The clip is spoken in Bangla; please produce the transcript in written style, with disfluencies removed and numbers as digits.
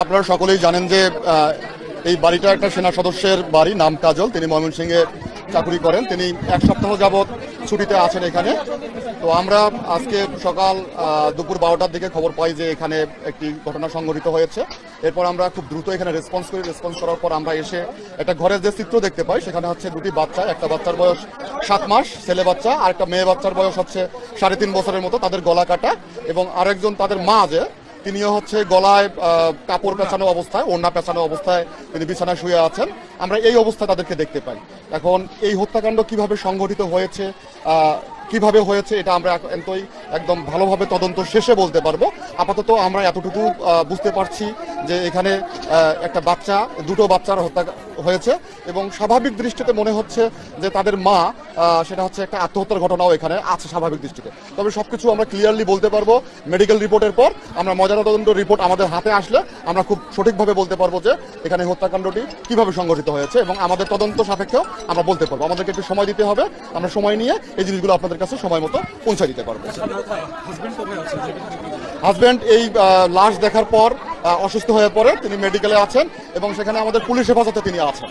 আপনারা সকলেই জানেন যে এই বাড়িটা একটা সেনা সদস্যের বাড়ি, নাম কাজল। তিনি ময়মনসিংহে চাকরি করেন। তিনি এক সপ্তাহ যাবৎ ছুটিতে আছেন এখানে। তো আমরা আজকে সকাল দুপুর 12টার দিকে খবর পাই যে এখানে একটি ঘটনা সংঘটিত হয়েছে। এরপর আমরা খুব দ্রুত এখানে রেসপন্স করি। রেসপন্স করার পর আমরা এসে একটা ঘরের যে চিত্র দেখতে পাই, সেখানে হচ্ছে দুটি বাচ্চা, একটা বাচ্চার বয়স 7 মাস ছেলে বাচ্চা, আর একটা মেয়ে বাচ্চার বয়স হচ্ছে 3.5 বছরের মতো, তাদের গলা কাটা। এবং আরেকজন তাদের মা যে তিনিও হচ্ছে গলায় কাপড় পেঁচানো অবস্থায়, ওড়না পেঁচানো অবস্থায় তিনি বিছানায় শুয়ে আছেন। আমরা এই অবস্থায় তাদেরকে দেখতে পাই। এখন এই হত্যাকাণ্ড কিভাবে সংঘটিত হয়েছে, কিভাবে হয়েছে, এটা আমরা একদম ভালোভাবে তদন্ত শেষে বলতে পারবো। আপাতত আমরা এতটুকু বুঝতে পারছি যে এখানে একটা বাচ্চা, দুটো বাচ্চার হত্যা হয়েছে এবং স্বাভাবিক দৃষ্টিতে মনে হচ্ছে যে তাদের মা, সেটা হচ্ছে একটা আত্মহত্যার ঘটনাও এখানে আছে স্বাভাবিক দৃষ্টিতে। তবে সবকিছু আমরা ক্লিয়ারলি বলতে পারবো মেডিকেল রিপোর্টের পর। আমরা ময়নাতদন্ত রিপোর্ট আমাদের হাতে আসলে আমরা খুব সঠিকভাবে বলতে পারবো যে এখানে হত্যাকাণ্ডটি কিভাবে সংঘটিত হয়েছে এবং আমাদের তদন্ত সাপেক্ষেও আমরা বলতে পারবো। আমাদেরকে একটু সময় দিতে হবে, আমরা সময় নিয়ে এই জিনিসগুলো আপনাদের কাছে সময় মতো পৌঁছে দিতে পারবো। হাজব্যান্ড এই লাশ দেখার পর অসুস্থ হয়ে পড়ে, তিনি মেডিকেলে আছেন এবং সেখানে আমাদের পুলিশ হেফাজতে তিনি আছেন।